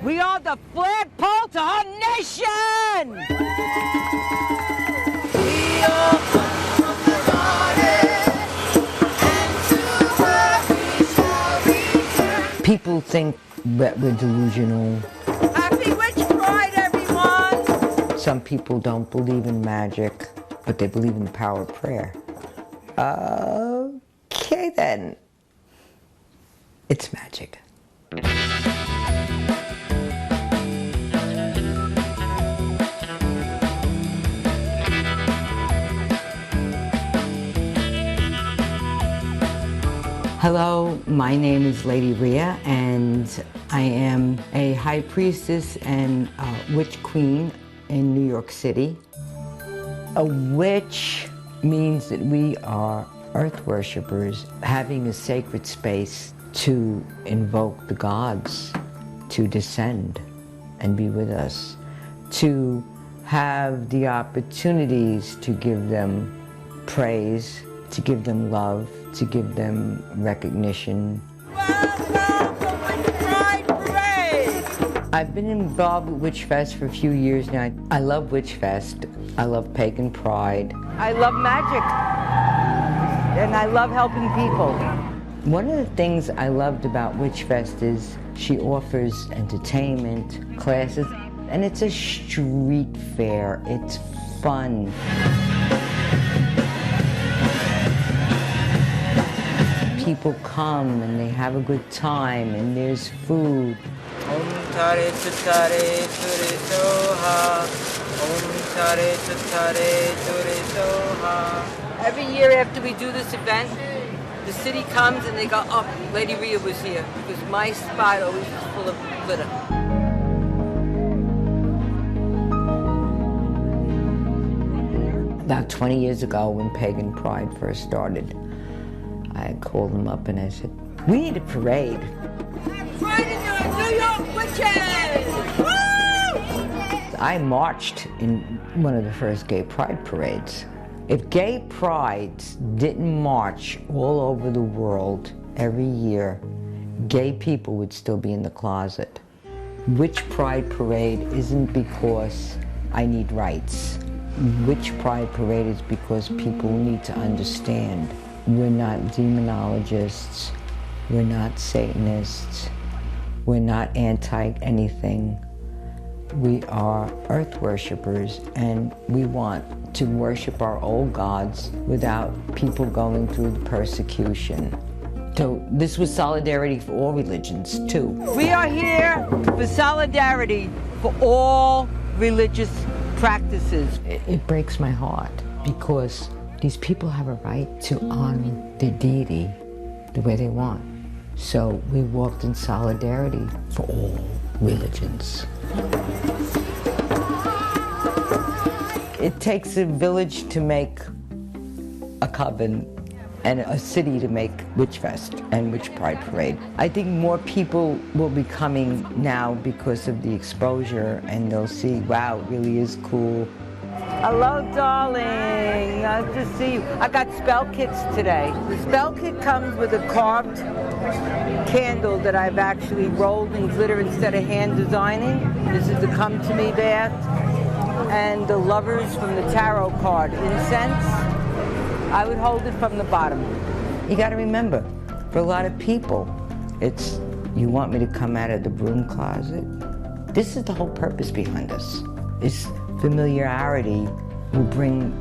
We are the flagpole to our nation! We all come from the garden, and to her we shall return. People think that we're delusional. Happy Witch Pride, everyone! Some people don't believe in magic, but they believe in the power of prayer. Okay then. It's magic. Hello, my name is Lady Rhea, and I am a high priestess and witch queen in New York City. A witch means that we are earth worshippers having a sacred space to invoke the gods, to descend and be with us, to have the opportunities to give them praise, to give them love, to give them recognition. Welcome to Witch Pride Parade! I've been involved with WitchFest for a few years now. I love WitchFest. I love pagan pride. I love magic. And I love helping people. One of the things I loved about WitchFest is she offers entertainment, classes, and it's a street fair. It's fun. People come and they have a good time and there's food. Every year after we do this event, the city comes and they go, oh, Lady Rhea was here, because my spot always is full of glitter. About 20 years ago, when Pagan Pride first started, I called them up and I said, we need a parade. Pride in your New York witches! Woo! I marched in one of the first gay pride parades. If gay prides didn't march all over the world every year, gay people would still be in the closet. Witch Pride Parade isn't because I need rights. Witch Pride Parade is because people need to understand we're not demonologists, we're not Satanists, we're not anti-anything. We are earth worshippers, and we want to worship our old gods without people going through the persecution. So this was solidarity for all religions, too. We are here for solidarity for all religious practices. It breaks my heart because these people have a right to honor their deity the way they want. So we walked in solidarity for all religions. It takes a village to make a coven and a city to make WitchFest and Witch Pride Parade. I think more people will be coming now because of the exposure, and they'll see, wow, it really is cool. Hello, darling. Nice to see you. I got spell kits today. The spell kit comes with a carved candle that I've actually rolled in glitter instead of hand designing. This is the Come To Me bath. And the lovers from the tarot card incense. I would hold it from the bottom. You got to remember, for a lot of people, it's, you want me to come out of the broom closet? This is the whole purpose behind us. It's familiarity will bring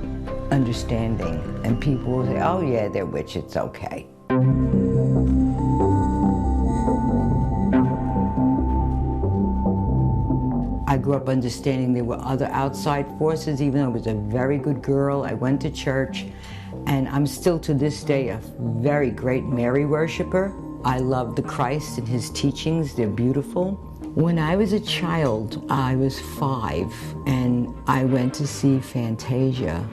understanding, and people will say, oh yeah, they're witch, it's okay. I grew up understanding there were other outside forces, even though I was a very good girl. I went to church, and I'm still to this day a very great Mary worshiper. I love the Christ and his teachings, they're beautiful. When I was a child, I was 5, and I went to see Fantasia.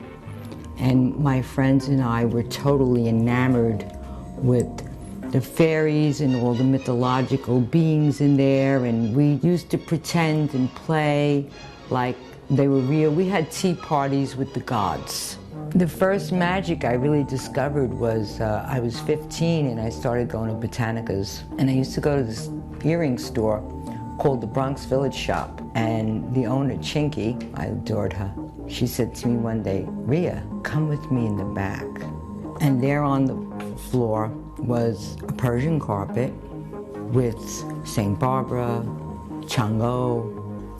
And my friends and I were totally enamored with the fairies and all the mythological beings in there, and we used to pretend and play like they were real. We had tea parties with the gods. The first magic I really discovered was I was 15 and I started going to Botanicas, and I used to go to this earring store called the Bronx Village Shop. And the owner, Chinky, I adored her. She said to me one day, Rhea, come with me in the back. And there on the floor was a Persian carpet with St. Barbara, Chango,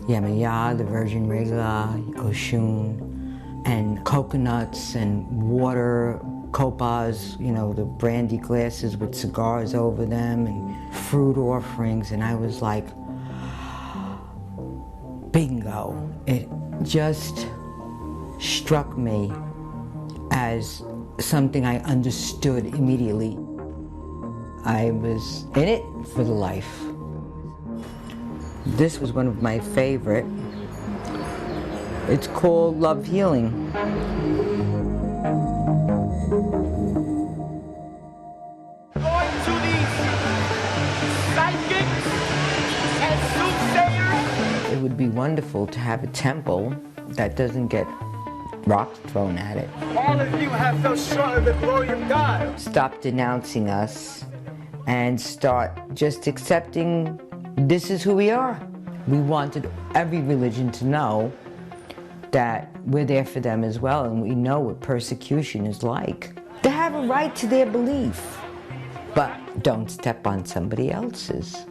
Yemaya, the Virgin Regla, Oshun, and coconuts and water, copas, you know, the brandy glasses with cigars over them, and fruit offerings, and I was like, bingo. It just struck me as something I understood immediately. I was in it for the life. This was one of my favorite. It's called Love Healing. Going to these psychics and soothsayers. It would be wonderful to have a temple that doesn't get rocks thrown at it. All of you have felt sure of the glory of God. Stop denouncing us and start just accepting this is who we are. We wanted every religion to know that we're there for them as well, and we know what persecution is like. They have a right to their belief, but don't step on somebody else's.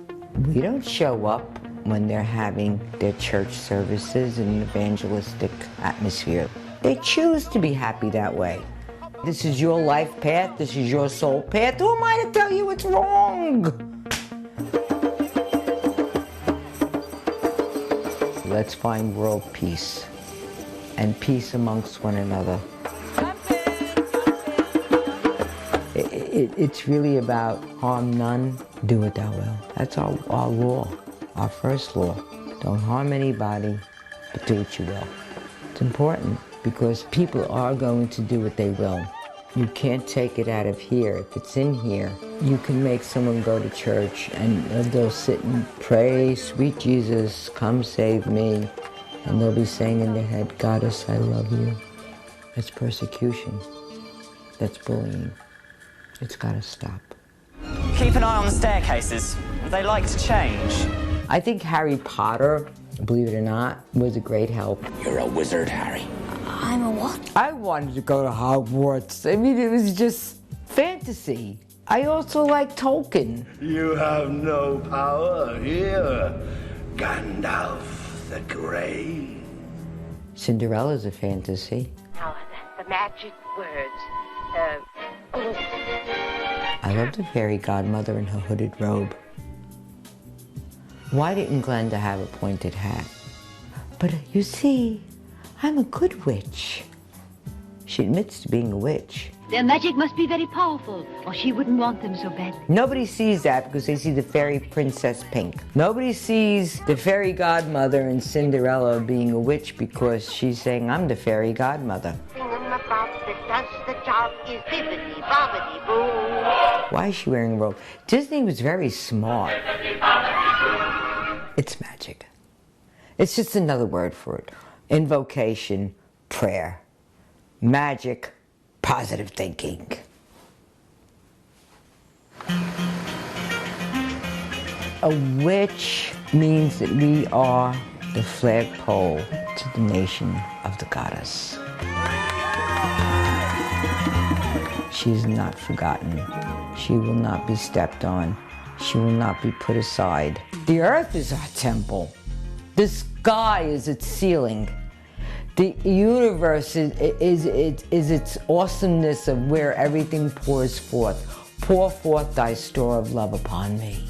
We don't show up when they're having their church services in an evangelistic atmosphere. They choose to be happy that way. This is your life path, this is your soul path. Who am I to tell you it's wrong? Let's find world peace and peace amongst one another. It's really about harm none, do what thou will. That's our law, our first law. Don't harm anybody, but do what you will. It's important because people are going to do what they will. You can't take it out of here. If it's in here, you can make someone go to church and they'll sit and pray, sweet Jesus, come save me. And they'll be saying in their head, Goddess, I love you. That's persecution. That's bullying. It's gotta stop. Keep an eye on the staircases. They like to change. I think Harry Potter, believe it or not, was a great help. You're a wizard, Harry. I'm a what? I wanted to go to Hogwarts. I mean, it was just fantasy. I also like Tolkien. You have no power here, Gandalf the Grey. Cinderella's a fantasy. Oh, the magic words. I love the fairy godmother in her hooded robe. Why didn't Glenda have a pointed hat? But you see, I'm a good witch. She admits to being a witch. Their magic must be very powerful, or she wouldn't want them so bad. Nobody sees that because they see the fairy princess Pink. Nobody sees the fairy godmother in Cinderella being a witch because she's saying, I'm the fairy godmother. Why is she wearing a robe? Disney was very smart. It's magic. It's just another word for it. Invocation, prayer, magic, positive thinking. A witch means that we are the flagpole to the nation of the goddess. She is not forgotten. She will not be stepped on. She will not be put aside. The earth is our temple. The sky is its ceiling. The universe is its awesomeness of where everything pours forth. Pour forth thy store of love upon me.